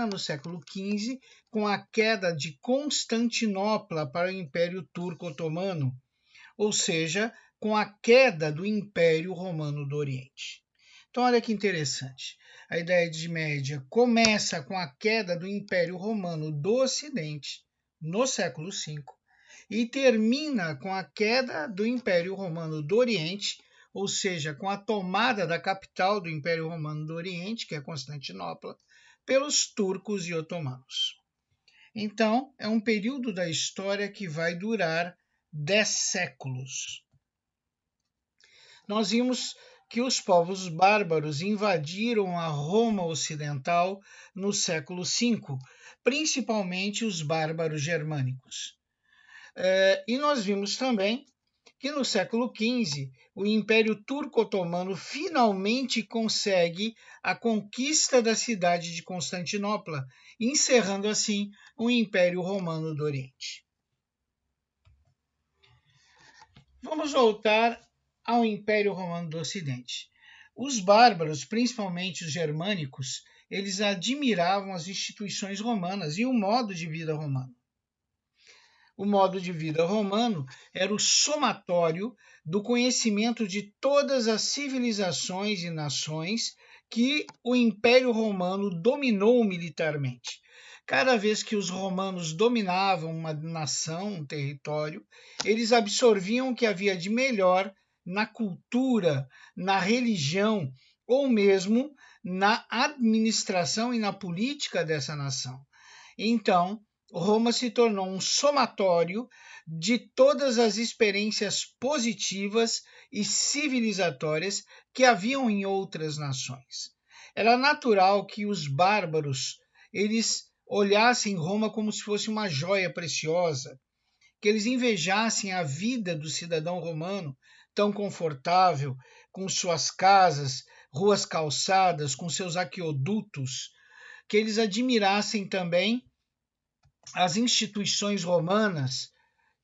no século XV com a queda de Constantinopla para o Império Turco-Otomano, ou seja, com a queda do Império Romano do Oriente. Então, olha que interessante. A Idade Média começa com a queda do Império Romano do Ocidente, no século V, e termina com a queda do Império Romano do Oriente, ou seja, com a tomada da capital do Império Romano do Oriente, que é Constantinopla, pelos turcos e otomanos. Então, é um período da história que vai durar 10 séculos. Nós vimos que os povos bárbaros invadiram a Roma Ocidental no século V, principalmente os bárbaros germânicos. E nós vimos também que no século XV o Império Turco-Otomano finalmente consegue a conquista da cidade de Constantinopla, encerrando assim o Império Romano do Oriente. Vamos voltar ao Império Romano do Ocidente. Os bárbaros, principalmente os germânicos, eles admiravam as instituições romanas e o modo de vida romano. O modo de vida romano era o somatório do conhecimento de todas as civilizações e nações que o Império Romano dominou militarmente. Cada vez que os romanos dominavam uma nação, um território, eles absorviam o que havia de melhor na cultura, na religião ou mesmo na administração e na política dessa nação. Então, Roma se tornou um somatório de todas as experiências positivas e civilizatórias que haviam em outras nações. Era natural que os bárbaros eles olhassem Roma como se fosse uma joia preciosa, que eles invejassem a vida do cidadão romano tão confortável, com suas casas, ruas calçadas, com seus aquedutos, que eles admirassem também as instituições romanas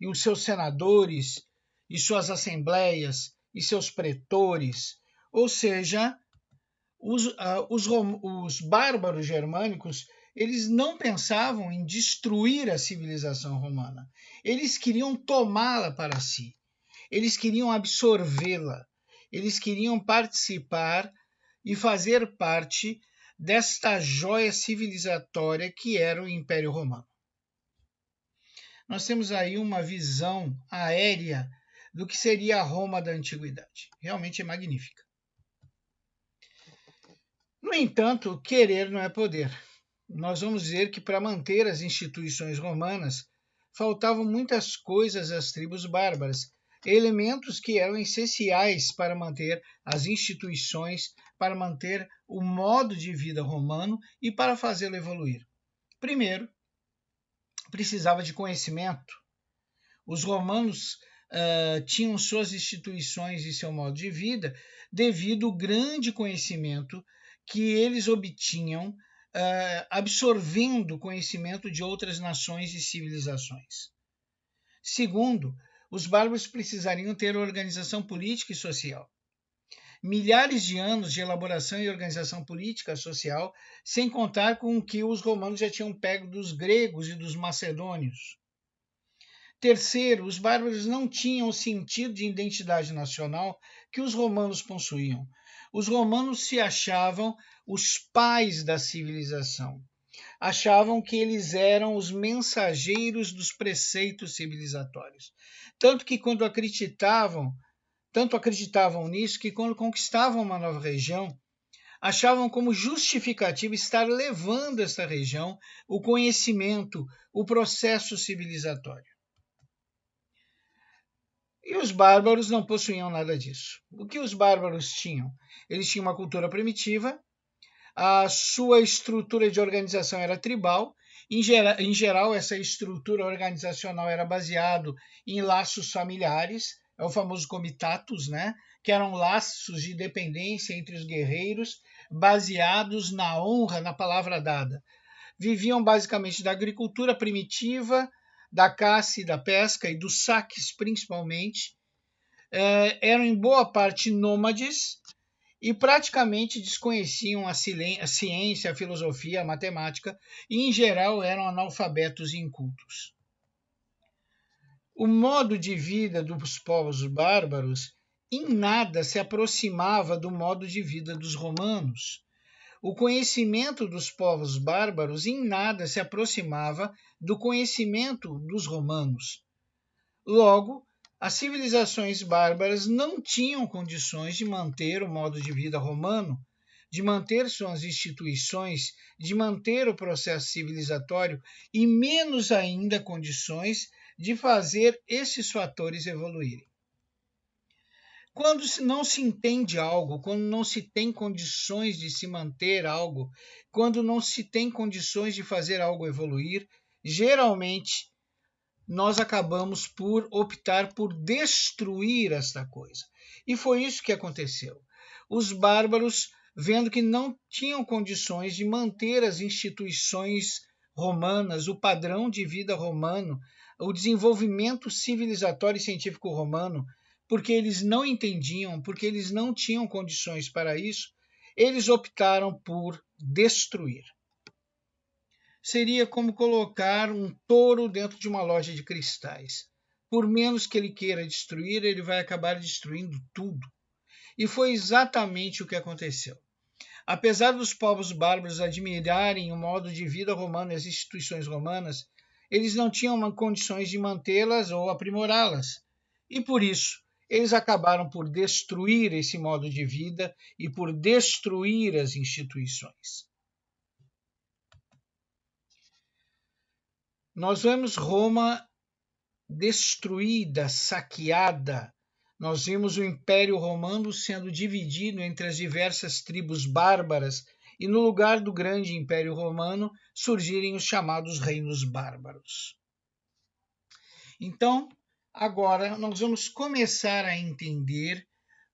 e os seus senadores e suas assembleias e seus pretores, ou seja, os bárbaros germânicos eles não pensavam em destruir a civilização romana, eles queriam tomá-la para si, eles queriam absorvê-la, eles queriam participar e fazer parte desta joia civilizatória que era o Império Romano. Nós temos aí uma visão aérea do que seria a Roma da Antiguidade. Realmente é magnífica. No entanto, querer não é poder. Nós vamos dizer que para manter as instituições romanas, faltavam muitas coisas às tribos bárbaras, elementos que eram essenciais para manter as instituições, para manter o modo de vida romano e para fazê-lo evoluir. Primeiro, precisava de conhecimento. Os romanos tinham suas instituições e seu modo de vida devido ao grande conhecimento que eles obtinham absorvendo o conhecimento de outras nações e civilizações. Segundo, os bárbaros precisariam ter organização política e social. Milhares de anos de elaboração e organização política e social, sem contar com o que os romanos já tinham pego dos gregos e dos macedônios. Terceiro, os bárbaros não tinham o sentido de identidade nacional que os romanos possuíam. Os romanos se achavam os pais da civilização. Achavam que eles eram os mensageiros dos preceitos civilizatórios. Tanto acreditavam nisso que quando conquistavam uma nova região, achavam como justificativo estar levando esta região o conhecimento, o processo civilizatório. E os bárbaros não possuíam nada disso. O que os bárbaros tinham? Eles tinham uma cultura primitiva, a sua estrutura de organização era tribal, em geral essa estrutura organizacional era baseada em laços familiares, é o famoso comitatus, né? Que eram laços de dependência entre os guerreiros, baseados na honra, na palavra dada. Viviam basicamente da agricultura primitiva, da caça e da pesca e dos saques principalmente. Eram em boa parte nômades e praticamente desconheciam a ciência, a filosofia, a matemática e, em geral, eram analfabetos e incultos. O modo de vida dos povos bárbaros em nada se aproximava do modo de vida dos romanos. O conhecimento dos povos bárbaros em nada se aproximava do conhecimento dos romanos. Logo, as civilizações bárbaras não tinham condições de manter o modo de vida romano, de manter suas instituições, de manter o processo civilizatório e menos ainda condições de fazer esses fatores evoluírem. Quando não se entende algo, quando não se tem condições de se manter algo, quando não se tem condições de fazer algo evoluir, geralmente nós acabamos por optar por destruir esta coisa. E foi isso que aconteceu. Os bárbaros, vendo que não tinham condições de manter as instituições romanas, o padrão de vida romano, o desenvolvimento civilizatório e científico romano, porque eles não entendiam, porque eles não tinham condições para isso, eles optaram por destruir. Seria como colocar um touro dentro de uma loja de cristais. Por menos que ele queira destruir, ele vai acabar destruindo tudo. E foi exatamente o que aconteceu. Apesar dos povos bárbaros admirarem o modo de vida romano e as instituições romanas, eles não tinham condições de mantê-las ou aprimorá-las. E por isso, eles acabaram por destruir esse modo de vida e por destruir as instituições. Nós vemos Roma destruída, saqueada. Nós vimos o Império Romano sendo dividido entre as diversas tribos bárbaras e no lugar do grande Império Romano surgirem os chamados reinos bárbaros. Então, agora nós vamos começar a entender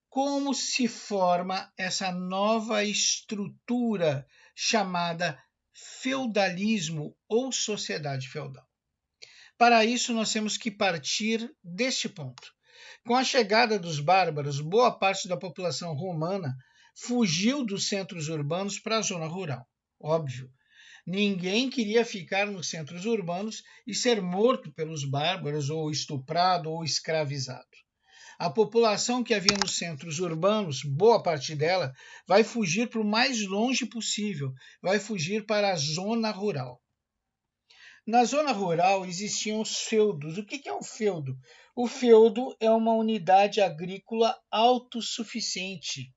como se forma essa nova estrutura chamada feudalismo ou sociedade feudal. Para isso, nós temos que partir deste ponto. Com a chegada dos bárbaros, boa parte da população romana fugiu dos centros urbanos para a zona rural. Óbvio, ninguém queria ficar nos centros urbanos e ser morto pelos bárbaros, ou estuprado, ou escravizado. A população que havia nos centros urbanos, boa parte dela, vai fugir para o mais longe possível, vai fugir para a zona rural. Na zona rural existiam os feudos. O que é um feudo? O feudo é uma unidade agrícola autossuficiente.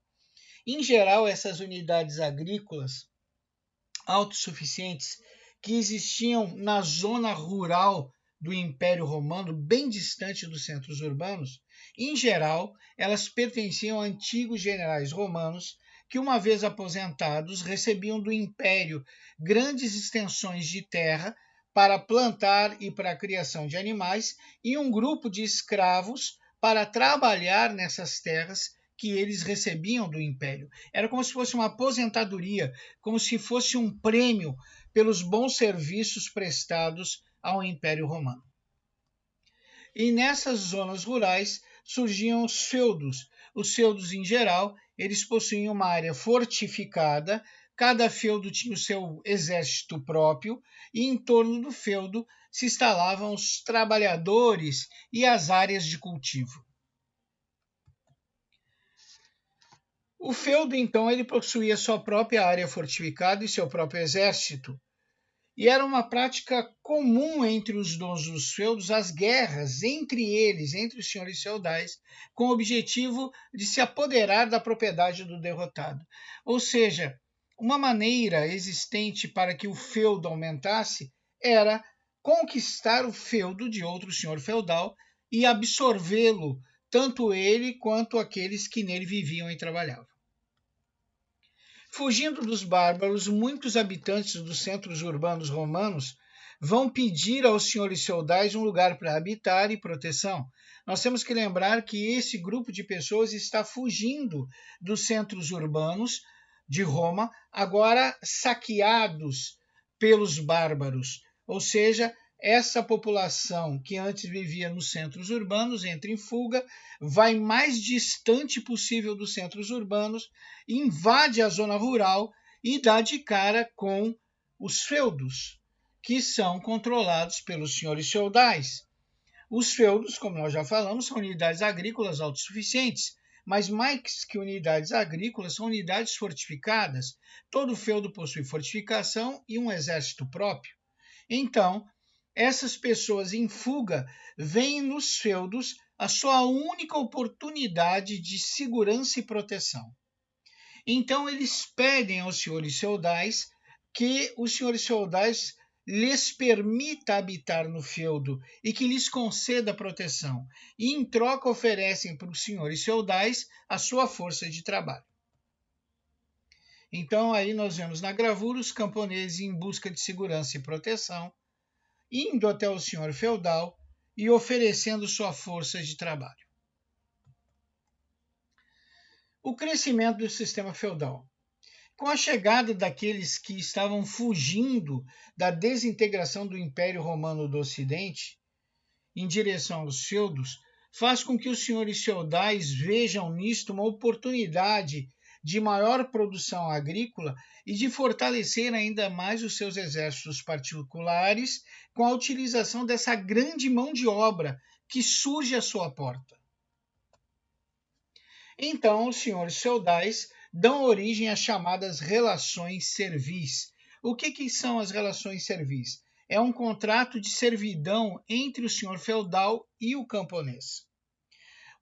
Em geral, essas unidades agrícolas autossuficientes que existiam na zona rural do Império Romano, bem distante dos centros urbanos, em geral, elas pertenciam a antigos generais romanos que, uma vez aposentados, recebiam do Império grandes extensões de terra para plantar e para a criação de animais e um grupo de escravos para trabalhar nessas terras que eles recebiam do Império. Era como se fosse uma aposentadoria, como se fosse um prêmio pelos bons serviços prestados ao Império Romano. E nessas zonas rurais surgiam os feudos. Os feudos, em geral, eles possuíam uma área fortificada, cada feudo tinha o seu exército próprio, e em torno do feudo se instalavam os trabalhadores e as áreas de cultivo. O feudo, então, ele possuía sua própria área fortificada e seu próprio exército. E era uma prática comum entre os donos dos feudos as guerras entre eles, entre os senhores feudais, com o objetivo de se apoderar da propriedade do derrotado. Ou seja, uma maneira existente para que o feudo aumentasse era conquistar o feudo de outro senhor feudal e absorvê-lo, tanto ele quanto aqueles que nele viviam e trabalhavam. Fugindo dos bárbaros, muitos habitantes dos centros urbanos romanos vão pedir aos senhores feudais um lugar para habitar e proteção. Nós temos que lembrar que esse grupo de pessoas está fugindo dos centros urbanos de Roma, agora saqueados pelos bárbaros, ou seja, essa população que antes vivia nos centros urbanos entra em fuga, vai mais distante possível dos centros urbanos, invade a zona rural e dá de cara com os feudos, que são controlados pelos senhores feudais. Os feudos, como nós já falamos, são unidades agrícolas autossuficientes, mas mais que unidades agrícolas, são unidades fortificadas. Todo feudo possui fortificação e um exército próprio. Então, essas pessoas em fuga veem nos feudos a sua única oportunidade de segurança e proteção. Então, eles pedem aos senhores feudais que os senhores feudais lhes permita habitar no feudo e que lhes conceda proteção, e em troca oferecem para os senhores feudais a sua força de trabalho. Então aí nós vemos na gravura os camponeses em busca de segurança e proteção, indo até o senhor feudal e oferecendo sua força de trabalho. O crescimento do sistema feudal. Com a chegada daqueles que estavam fugindo da desintegração do Império Romano do Ocidente, em direção aos feudos, faz com que os senhores feudais vejam nisto uma oportunidade de maior produção agrícola e de fortalecer ainda mais os seus exércitos particulares com a utilização dessa grande mão de obra que surge à sua porta. Então, os senhores feudais dão origem às chamadas relações servis. O que são as relações servis? É um contrato de servidão entre o senhor feudal e o camponês.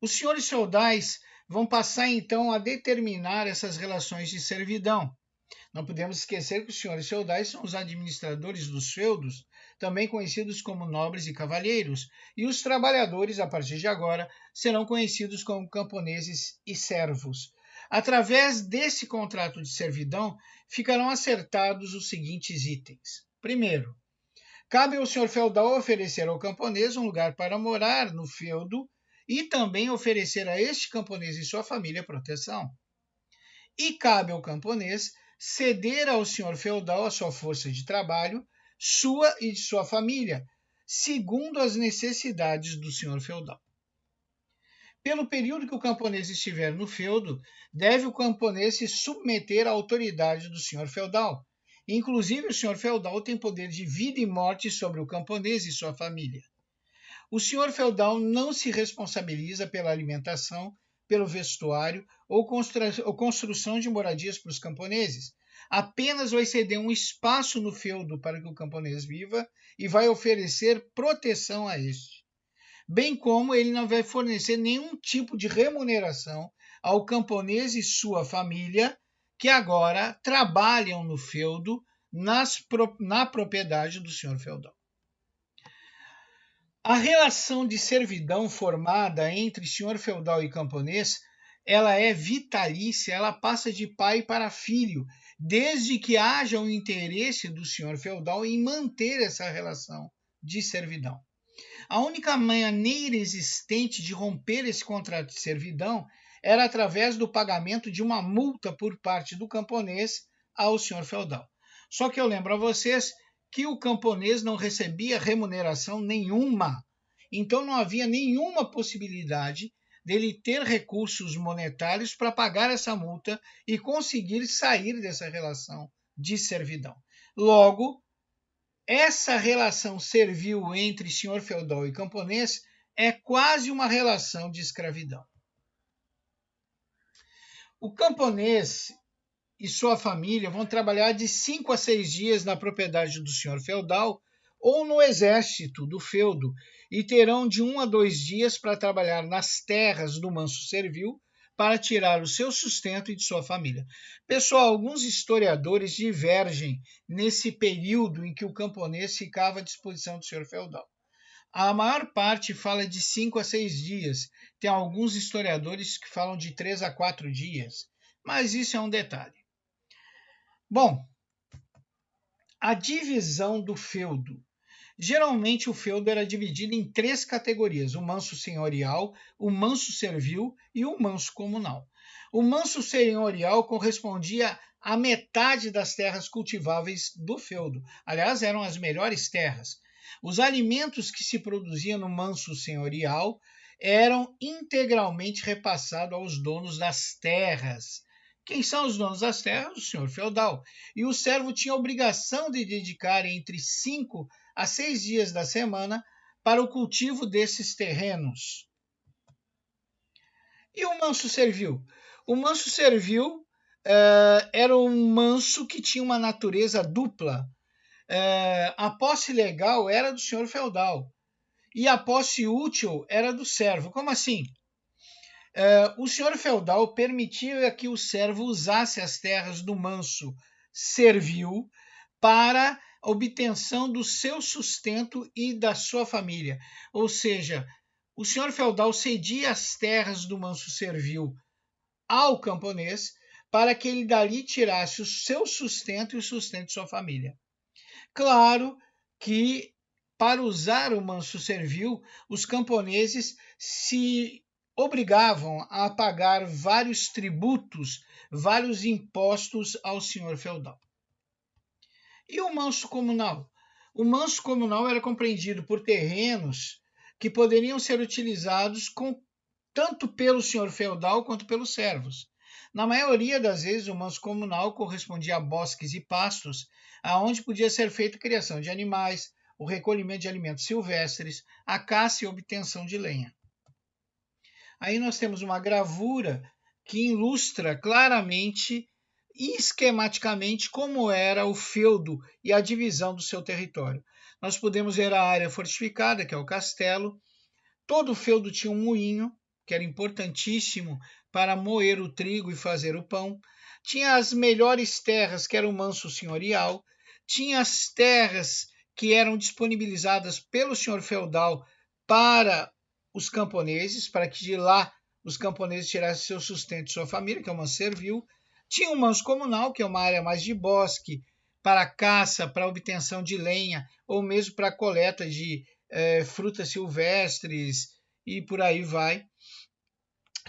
Os senhores feudais vão passar então a determinar essas relações de servidão. Não podemos esquecer que os senhores feudais são os administradores dos feudos, também conhecidos como nobres e cavalheiros, e os trabalhadores, a partir de agora, serão conhecidos como camponeses e servos. Através desse contrato de servidão, ficarão acertados os seguintes itens. Primeiro, cabe ao senhor feudal oferecer ao camponês um lugar para morar no feudo e também oferecer a este camponês e sua família proteção. E cabe ao camponês ceder ao senhor feudal a sua força de trabalho, sua e de sua família, segundo as necessidades do senhor feudal. Pelo período que o camponês estiver no feudo, deve o camponês se submeter à autoridade do senhor feudal. Inclusive, o senhor feudal tem poder de vida e morte sobre o camponês e sua família. O senhor feudal não se responsabiliza pela alimentação, pelo vestuário ou construção de moradias para os camponeses. Apenas vai ceder um espaço no feudo para que o camponês viva e vai oferecer proteção a este. Bem como ele não vai fornecer nenhum tipo de remuneração ao camponês e sua família que agora trabalham no feudo na propriedade do senhor feudal. A relação de servidão formada entre senhor feudal e camponês, ela é vitalícia, ela passa de pai para filho, desde que haja o interesse do senhor feudal em manter essa relação de servidão. A única maneira existente de romper esse contrato de servidão era através do pagamento de uma multa por parte do camponês ao senhor feudal. Só que eu lembro a vocês que o camponês não recebia remuneração nenhuma. Então não havia nenhuma possibilidade dele ter recursos monetários para pagar essa multa e conseguir sair dessa relação de servidão. Logo, essa relação servil entre senhor feudal e camponês é quase uma relação de escravidão. O camponês e sua família vão trabalhar de 5 a 6 dias na propriedade do senhor feudal ou no exército do feudo e terão de 1 a 2 dias para trabalhar nas terras do manso servil para tirar o seu sustento e de sua família. Pessoal, alguns historiadores divergem nesse período em que o camponês ficava à disposição do senhor feudal. A maior parte fala de 5 a 6 dias. Tem alguns historiadores que falam de 3 a 4 dias, mas isso é um detalhe. Bom, a divisão do feudo. Geralmente o feudo era dividido em 3 categorias: o manso senhorial, o manso servil e o manso comunal. O manso senhorial correspondia a metade das terras cultiváveis do feudo. Aliás, eram as melhores terras. Os alimentos que se produziam no manso senhorial eram integralmente repassados aos donos das terras. Quem são os donos das terras? O senhor feudal. E o servo tinha a obrigação de dedicar entre 5 a 6 dias da semana para o cultivo desses terrenos. E o manso servil? O manso servil era um manso que tinha uma natureza dupla. A posse legal era do senhor feudal e a posse útil era do servo. Como assim? O senhor feudal permitia que o servo usasse as terras do manso servil para obtenção do seu sustento e da sua família. Ou seja, o senhor feudal cedia as terras do manso servil ao camponês para que ele dali tirasse o seu sustento e o sustento de sua família. Claro que, para usar o manso servil, os camponeses se obrigavam a pagar vários tributos, vários impostos ao senhor feudal. E o manso comunal? O manso comunal era compreendido por terrenos que poderiam ser utilizados tanto pelo senhor feudal quanto pelos servos. Na maioria das vezes, o manso comunal correspondia a bosques e pastos, aonde podia ser feita a criação de animais, o recolhimento de alimentos silvestres, a caça e a obtenção de lenha. Aí nós temos uma gravura que ilustra claramente e esquematicamente como era o feudo e a divisão do seu território. Nós podemos ver a área fortificada, que é o castelo. Todo o feudo tinha um moinho, que era importantíssimo para moer o trigo e fazer o pão. Tinha as melhores terras, que era o manso senhorial. Tinha as terras que eram disponibilizadas pelo senhor feudal para os camponeses, para que de lá os camponeses tirassem seu sustento e sua família, que é o manso servil. Tinha o manso comunal, que é uma área mais de bosque, para caça, para obtenção de lenha, ou mesmo para coleta de frutas silvestres e por aí vai.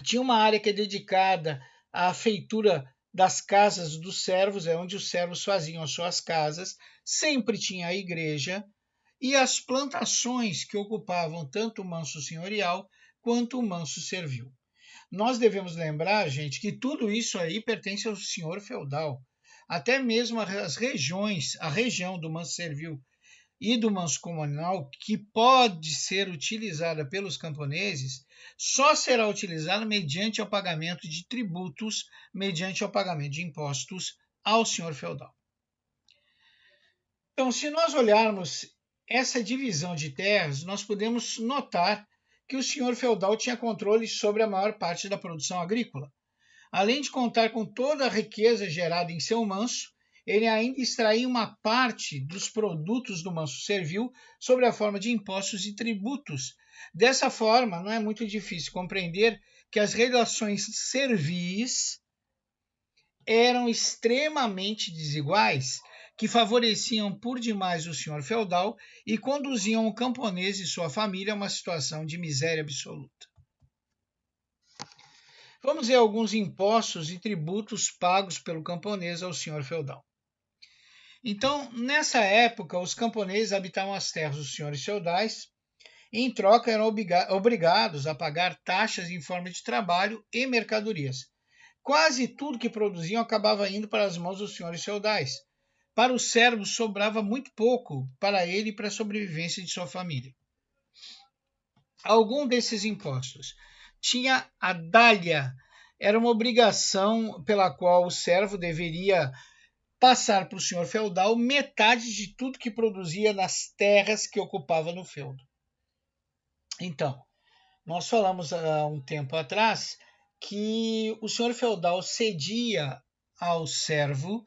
Tinha uma área que é dedicada à feitura das casas dos servos, é onde os servos faziam as suas casas. Sempre tinha a igreja e as plantações que ocupavam tanto o manso senhorial quanto o manso servil. Nós devemos lembrar, gente, que tudo isso aí pertence ao senhor feudal. Até mesmo as regiões, a região do manso servil e do manso comunal, que pode ser utilizada pelos camponeses, só será utilizada mediante o pagamento de tributos, mediante o pagamento de impostos ao senhor feudal. Então, se nós olharmos essa divisão de terras, nós podemos notar que o senhor feudal tinha controle sobre a maior parte da produção agrícola. Além de contar com toda a riqueza gerada em seu manso, ele ainda extraía uma parte dos produtos do manso servil sob a forma de impostos e tributos. Dessa forma, não é muito difícil compreender que as relações servis eram extremamente desiguais, que favoreciam por demais o senhor feudal e conduziam o camponês e sua família a uma situação de miséria absoluta. Vamos ver alguns impostos e tributos pagos pelo camponês ao senhor feudal. Então, nessa época, os camponeses habitavam as terras dos senhores feudais e, em troca, eram obrigados a pagar taxas em forma de trabalho e mercadorias. Quase tudo que produziam acabava indo para as mãos dos senhores feudais. Para os servos sobrava muito pouco para ele e para a sobrevivência de sua família. Algum desses impostos tinha a dália, era uma obrigação pela qual o servo deveria passar para o senhor feudal metade de tudo que produzia nas terras que ocupava no feudo. Então, nós falamos há um tempo atrás que o senhor feudal cedia ao servo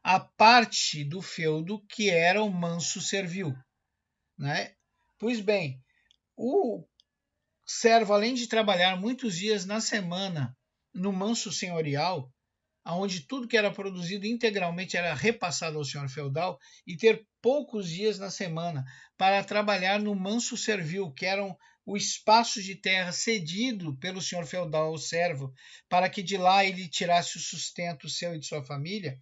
a parte do feudo que era o manso servil, né? Pois bem, o servo, além de trabalhar muitos dias na semana no manso senhorial, onde tudo que era produzido integralmente era repassado ao senhor feudal, e ter poucos dias na semana para trabalhar no manso servil, que eram o espaço de terra cedido pelo senhor feudal ao servo, para que de lá ele tirasse o sustento seu e de sua família,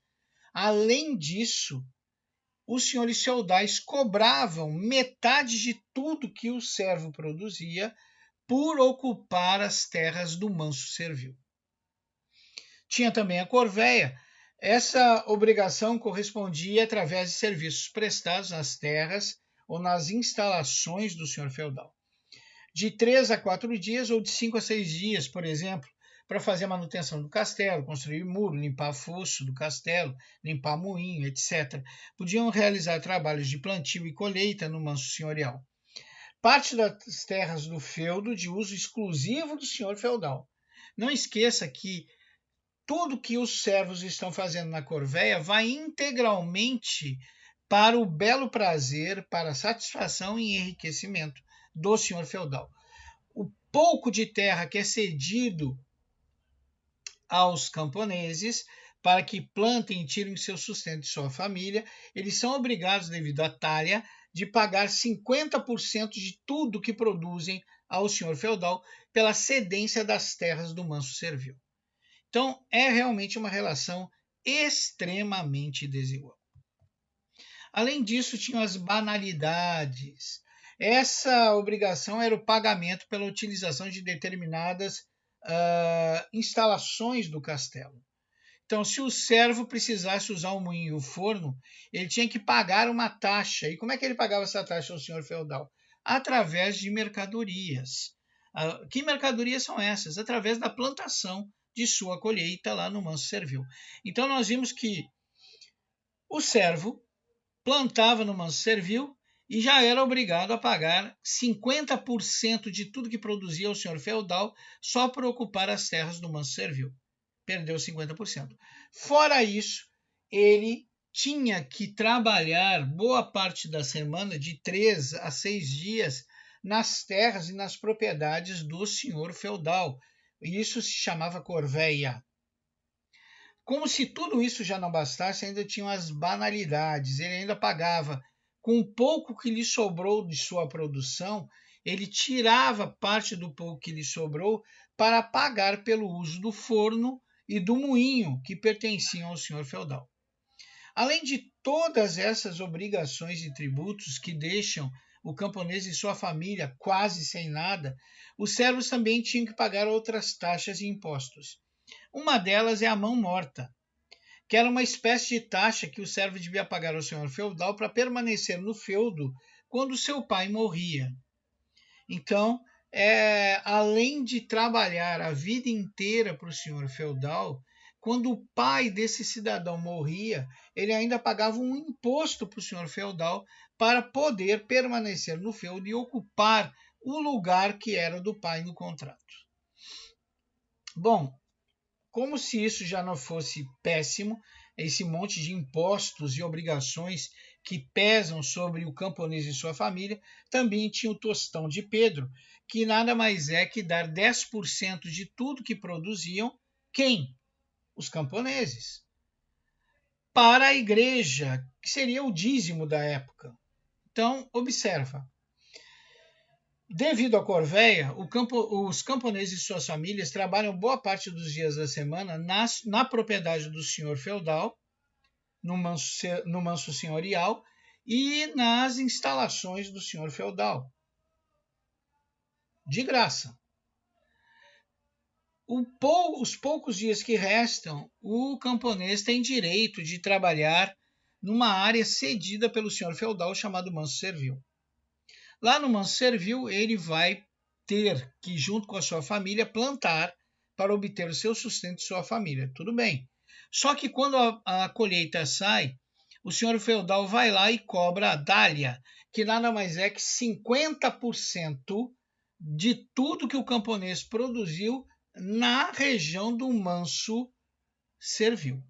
Além disso, os senhores feudais cobravam metade de tudo que o servo produzia por ocupar as terras do manso servil. Tinha também a corveia. Essa obrigação correspondia através de serviços prestados nas terras ou nas instalações do senhor feudal. De 3 a 4 dias ou de 5 a 6 dias, por exemplo, para fazer a manutenção do castelo, construir muro, limpar fosso do castelo, limpar moinho, etc. Podiam realizar trabalhos de plantio e colheita no manso senhorial. Parte das terras do feudo de uso exclusivo do senhor feudal. Não esqueça que tudo que os servos estão fazendo na corveia vai integralmente para o belo prazer, para a satisfação e enriquecimento do senhor feudal. O pouco de terra que é cedido aos camponeses para que plantem e tirem seu sustento de sua família, eles são obrigados, devido à talha, de pagar 50% de tudo que produzem ao senhor feudal pela cedência das terras do manso servil. Então, é realmente uma relação extremamente desigual. Além disso, tinham as banalidades. Essa obrigação era o pagamento pela utilização de determinadas instalações do castelo. Então, se o servo precisasse usar o moinho e o forno, ele tinha que pagar uma taxa. E como é que ele pagava essa taxa ao senhor feudal? Através de mercadorias. Que mercadorias são essas? Através da plantação de sua colheita lá no manso servil. Então, nós vimos que o servo plantava no manso servil e já era obrigado a pagar 50% de tudo que produzia o senhor feudal só por ocupar as terras do manso servil. Perdeu 50%. Fora isso, ele tinha que trabalhar boa parte da semana, de 3 a 6 dias, nas terras e nas propriedades do senhor feudal. Isso se chamava corveia. Como se tudo isso já não bastasse, ainda tinham as banalidades. Ele ainda pagava, com o pouco que lhe sobrou de sua produção, ele tirava parte do pouco que lhe sobrou para pagar pelo uso do forno e do moinho que pertenciam ao senhor feudal. Além de todas essas obrigações e tributos que deixam o camponês e sua família quase sem nada, os servos também tinham que pagar outras taxas e impostos. Uma delas é a mão morta, que era uma espécie de taxa que o servo devia pagar ao senhor feudal para permanecer no feudo quando seu pai morria. Então, além de trabalhar a vida inteira para o senhor feudal, quando o pai desse cidadão morria, ele ainda pagava um imposto para o senhor feudal para poder permanecer no feudo e ocupar o lugar que era do pai no contrato. Bom, como se isso já não fosse péssimo, esse monte de impostos e obrigações que pesam sobre o camponês e sua família, também tinha o tostão de Pedro, que nada mais é que dar 10% de tudo que produziam, quem? Os camponeses. Para a igreja, que seria o dízimo da época. Então, observa. Devido à corveia, os camponeses e suas famílias trabalham boa parte dos dias da semana na propriedade do senhor feudal, no manso senhorial, e nas instalações do senhor feudal. De graça. Os poucos dias que restam, o camponês tem direito de trabalhar numa área cedida pelo senhor feudal chamado manso servil. Lá no manso servil, ele vai ter que, junto com a sua família, plantar para obter o seu sustento de sua família. Tudo bem. Só que quando a colheita sai, o senhor feudal vai lá e cobra a dália, que nada mais é que 50% de tudo que o camponês produziu na região do manso servil.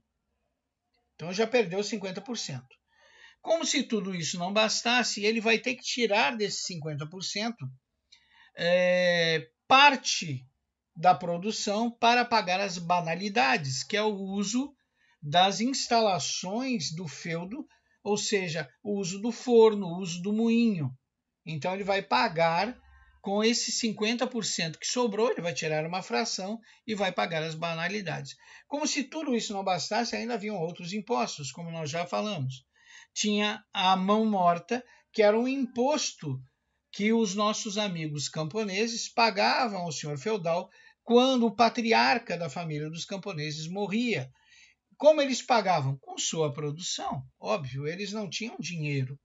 Então já perdeu 50%. Como se tudo isso não bastasse, ele vai ter que tirar desses 50% parte da produção para pagar as banalidades, que é o uso das instalações do feudo, ou seja, o uso do forno, o uso do moinho. Então ele vai pagar com esse 50% que sobrou, ele vai tirar uma fração e vai pagar as banalidades. Como se tudo isso não bastasse, ainda haviam outros impostos, como nós já falamos. Tinha a mão morta, que era um imposto que os nossos amigos camponeses pagavam ao senhor feudal quando o patriarca da família dos camponeses morria. Como eles pagavam? Com sua produção, óbvio, eles não tinham dinheiro,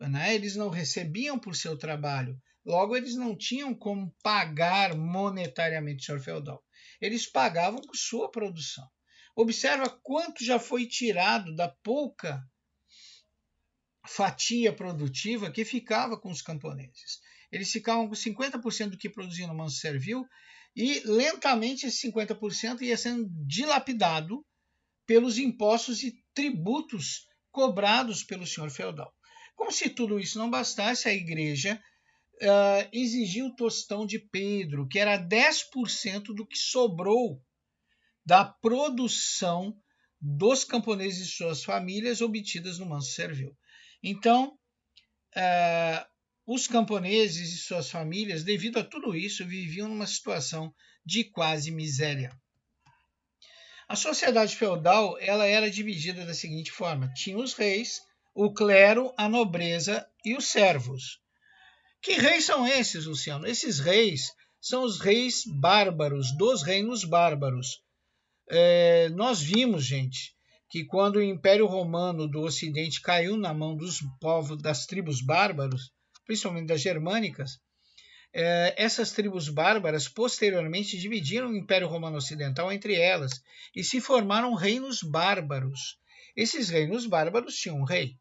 né? Eles não recebiam por seu trabalho, logo eles não tinham como pagar monetariamente o senhor feudal. Eles pagavam com sua produção. Observa quanto já foi tirado da pouca fatia produtiva que ficava com os camponeses. Eles ficavam com 50% do que produziam no manso servil e lentamente esse 50% ia sendo dilapidado pelos impostos e tributos cobrados pelo senhor feudal. Como se tudo isso não bastasse, a igreja exigiu o tostão de Pedro, que era 10% do que sobrou da produção dos camponeses e suas famílias obtidas no manso servil. Então, os camponeses e suas famílias, devido a tudo isso, viviam numa situação de quase miséria. A sociedade feudal ela era dividida da seguinte forma: tinha os reis, o clero, a nobreza e os servos. Que reis são esses, Luciano? Esses reis são os reis bárbaros, dos reinos bárbaros. Nós vimos, gente, que quando o Império Romano do Ocidente caiu na mão dos povos das tribos bárbaros, principalmente das germânicas, essas tribos bárbaras posteriormente dividiram o Império Romano Ocidental entre elas e se formaram reinos bárbaros. Esses reinos bárbaros tinham um rei.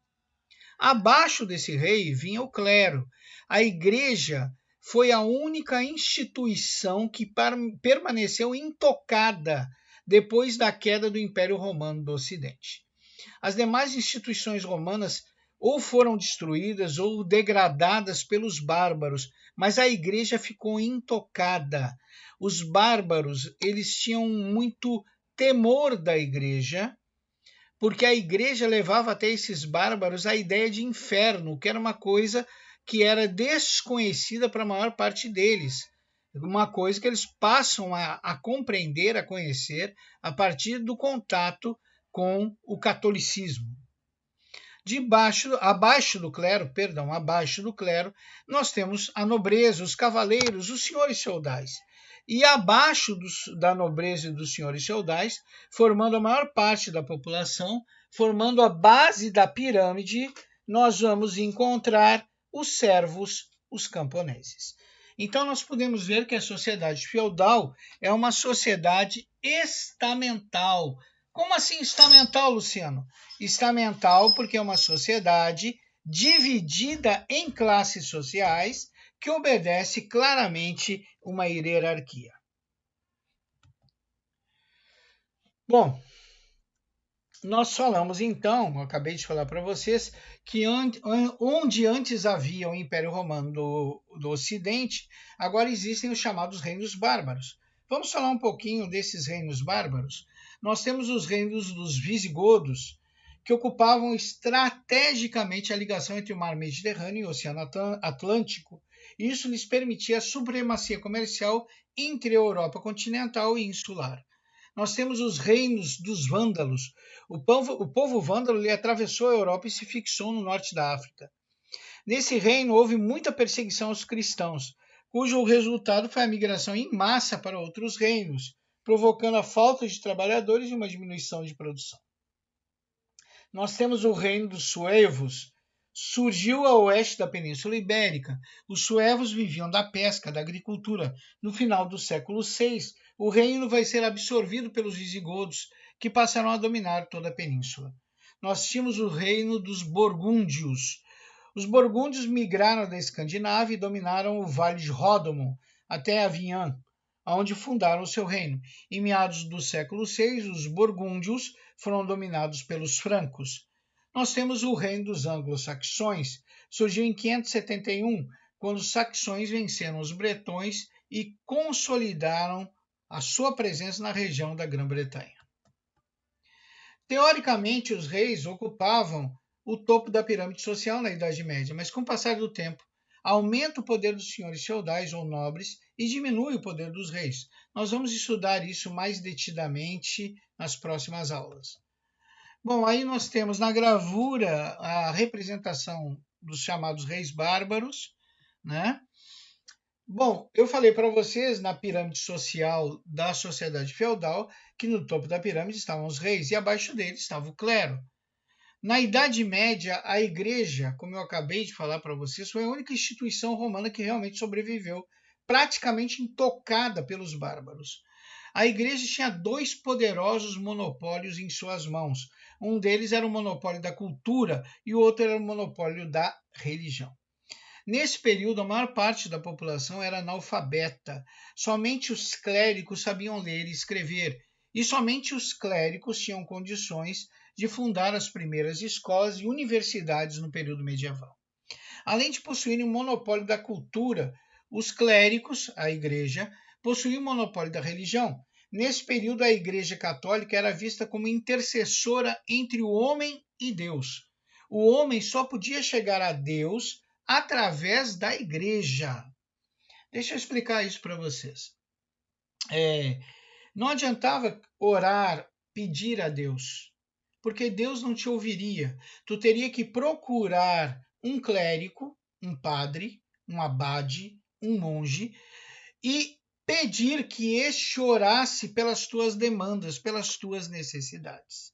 Abaixo desse rei vinha o clero. A igreja foi a única instituição que permaneceu intocada depois da queda do Império Romano do Ocidente. As demais instituições romanas ou foram destruídas ou degradadas pelos bárbaros, mas a igreja ficou intocada. Os bárbaros, eles tinham muito temor da igreja, porque a igreja levava até esses bárbaros a ideia de inferno, que era uma coisa que era desconhecida para a maior parte deles. Uma coisa que eles passam a compreender, a conhecer, a partir do contato com o catolicismo. Abaixo do clero, nós temos a nobreza, os cavaleiros, os senhores feudais. E abaixo da nobreza e dos senhores feudais, formando a maior parte da população, formando a base da pirâmide, nós vamos encontrar os servos, os camponeses. Então, nós podemos ver que a sociedade feudal é uma sociedade estamental. Como assim estamental, Luciano? Estamental porque é uma sociedade dividida em classes sociais que obedece claramente uma hierarquia. Bom, nós falamos então, eu acabei de falar para vocês, que onde antes havia o Império Romano do Ocidente, agora existem os chamados reinos bárbaros. Vamos falar um pouquinho desses reinos bárbaros? Nós temos os reinos dos visigodos, que ocupavam estrategicamente a ligação entre o mar Mediterrâneo e o Oceano Atlântico. Isso lhes permitia a supremacia comercial entre a Europa continental e insular. Nós temos os reinos dos vândalos. O povo vândalo atravessou a Europa e se fixou no norte da África. Nesse reino houve muita perseguição aos cristãos, cujo resultado foi a migração em massa para outros reinos, provocando a falta de trabalhadores e uma diminuição de produção. Nós temos o reino dos suevos. Surgiu a oeste da Península Ibérica. Os suevos viviam da pesca, da agricultura. No final do século VI, o reino vai ser absorvido pelos visigodos, que passaram a dominar toda a península. Nós tínhamos o reino dos borgúndios. Os borgúndios migraram da Escandinávia e dominaram o Vale de Ródomo até Avignon, onde fundaram o seu reino. Em meados do século VI, os borgúndios foram dominados pelos francos. Nós temos o reino dos anglo-saxões. Surgiu em 571, quando os saxões venceram os bretões e consolidaram a sua presença na região da Grã-Bretanha. Teoricamente, os reis ocupavam o topo da pirâmide social na Idade Média, mas com o passar do tempo, aumenta o poder dos senhores feudais ou nobres e diminui o poder dos reis. Nós vamos estudar isso mais detidamente nas próximas aulas. Bom, aí nós temos na gravura a representação dos chamados reis bárbaros, né? Bom, eu falei para vocês na pirâmide social da sociedade feudal que no topo da pirâmide estavam os reis e abaixo deles estava o clero. Na Idade Média, a igreja, como eu acabei de falar para vocês, foi a única instituição romana que realmente sobreviveu, praticamente intocada pelos bárbaros. A igreja tinha dois poderosos monopólios em suas mãos. Um deles era o monopólio da cultura e o outro era o monopólio da religião. Nesse período, a maior parte da população era analfabeta. Somente os clérigos sabiam ler e escrever, e somente os clérigos tinham condições de fundar as primeiras escolas e universidades no período medieval. Além de possuírem um monopólio da cultura, os clérigos, a igreja, possuíam o monopólio da religião. Nesse período, a Igreja Católica era vista como intercessora entre o homem e Deus. O homem só podia chegar a Deus através da igreja. Deixa eu explicar isso para vocês. Não adiantava orar, pedir a Deus, porque Deus não te ouviria. Tu teria que procurar um clérigo, um padre, um abade, um monge, e pedir que este orasse pelas tuas demandas, pelas tuas necessidades.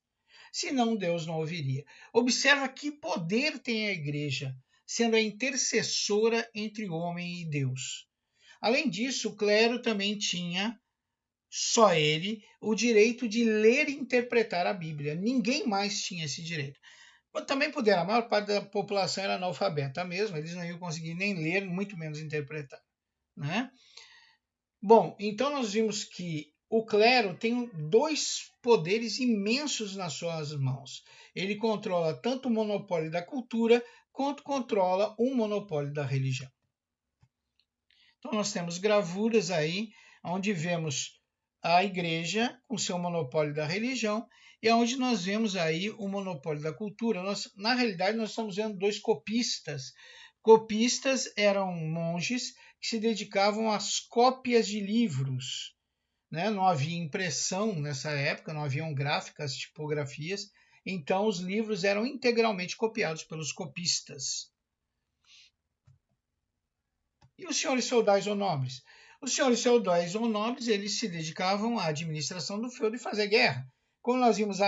Senão Deus não ouviria. Observa que poder tem a igreja, sendo a intercessora entre o homem e Deus. Além disso, o clero também tinha, só ele, o direito de ler e interpretar a Bíblia. Ninguém mais tinha esse direito. Também puderam, a maior parte da população era analfabeta mesmo, eles não iam conseguir nem ler, muito menos interpretar, né? Bom, então nós vimos que o clero tem dois poderes imensos nas suas mãos. Ele controla tanto o monopólio da cultura quanto controla o monopólio da religião. Então nós temos gravuras aí onde vemos a igreja com seu monopólio da religião e onde nós vemos aí o monopólio da cultura. Na realidade, nós estamos vendo dois copistas. Copistas eram monges que se dedicavam às cópias de livros. Né? Não havia impressão nessa época, não haviam gráficas, tipografias, então os livros eram integralmente copiados pelos copistas. E os senhores feudais ou nobres? Os senhores feudais ou nobres, eles se dedicavam à administração do feudo e fazer guerra. Como nós vimos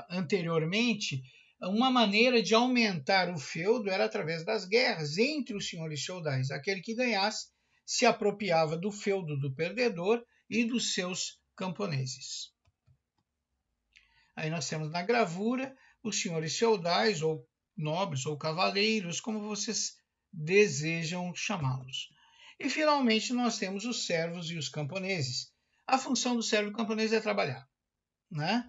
anteriormente, uma maneira de aumentar o feudo era através das guerras entre os senhores feudais. Aquele que ganhasse se apropriava do feudo do perdedor e dos seus camponeses. Aí nós temos na gravura os senhores feudais, ou nobres, ou cavaleiros, como vocês desejam chamá-los. E finalmente nós temos os servos e os camponeses. A função do servo e camponês é trabalhar, né?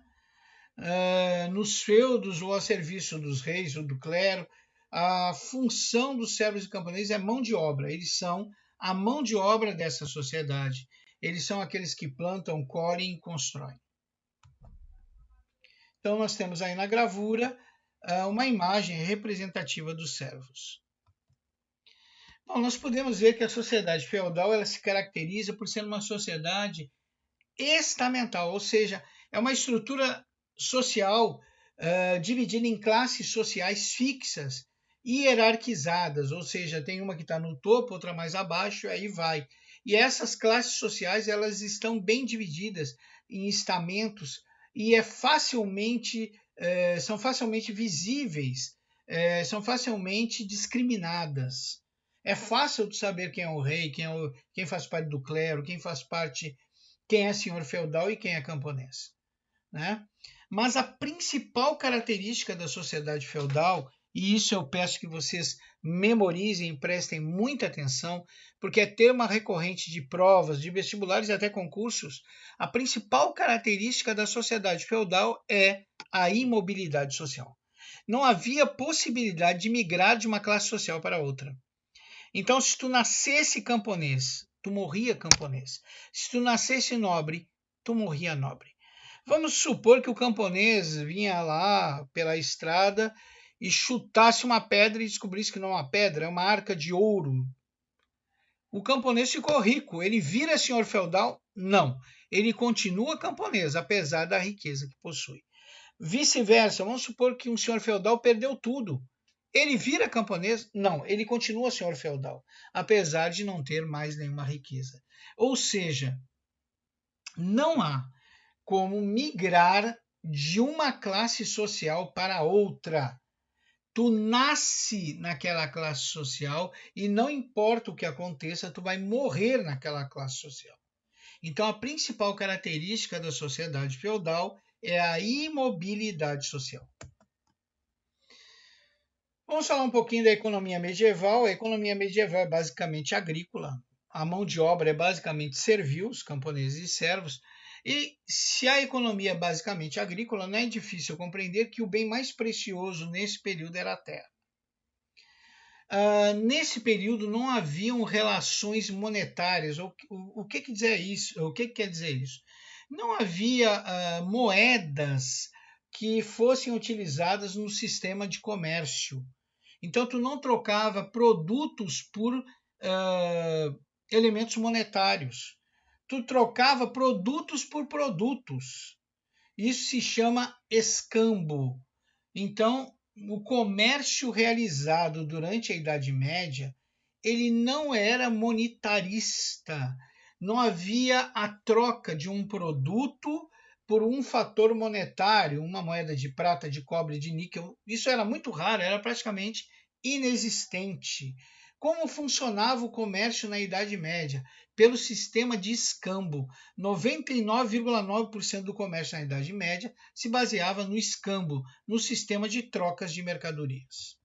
Nos feudos ou a serviço dos reis ou do clero, a função dos servos e camponeses é mão de obra. Eles são a mão de obra dessa sociedade. Eles são aqueles que plantam, colhem e constroem. Então nós temos aí na gravura uma imagem representativa dos servos. Bom, nós podemos ver que a sociedade feudal ela se caracteriza por ser uma sociedade estamental, ou seja, é uma estrutura social dividida em classes sociais fixas e hierarquizadas, ou seja, tem uma que está no topo, outra mais abaixo, aí vai. E essas classes sociais elas estão bem divididas em estamentos e são facilmente visíveis, são facilmente discriminadas. É fácil de saber quem é o rei, quem faz parte do clero, quem é senhor feudal e quem é camponês, né? Mas a principal característica da sociedade feudal, e isso eu peço que vocês memorizem e prestem muita atenção, porque é tema recorrente de provas, de vestibulares e até concursos, a principal característica da sociedade feudal é a imobilidade social. Não havia possibilidade de migrar de uma classe social para outra. Então, se tu nascesse camponês, tu morria camponês. Se tu nascesse nobre, tu morria nobre. Vamos supor que o camponês vinha lá pela estrada e chutasse uma pedra e descobrisse que não é uma pedra, é uma arca de ouro, o camponês ficou rico. Ele vira senhor feudal? Não. Ele continua camponês, apesar da riqueza que possui. Vice-versa, vamos supor que um senhor feudal perdeu tudo. Ele vira camponês? Não, ele continua senhor feudal, apesar de não ter mais nenhuma riqueza. Ou seja, não há como migrar de uma classe social para outra. Tu nasce naquela classe social e não importa o que aconteça, tu vai morrer naquela classe social. Então, a principal característica da sociedade feudal é a imobilidade social. Vamos falar um pouquinho da economia medieval. A economia medieval é basicamente agrícola. A mão de obra é basicamente servil, os camponeses e servos. E se a economia é basicamente agrícola, não é difícil compreender que o bem mais precioso nesse período era a terra. Nesse período não haviam relações monetárias. O que quer dizer isso? O que quer dizer isso? Não havia moedas que fossem utilizadas no sistema de comércio. Então, tu não trocava produtos por elementos monetários. Tu trocava produtos por produtos. Isso se chama escambo. Então, o comércio realizado durante a Idade Média, ele não era monetarista. Não havia a troca de um produto por um fator monetário, uma moeda de prata, de cobre, de níquel. Isso era muito raro, era praticamente inexistente. Como funcionava o comércio na Idade Média? Pelo sistema de escambo. 99,9% do comércio na Idade Média se baseava no escambo, no sistema de trocas de mercadorias.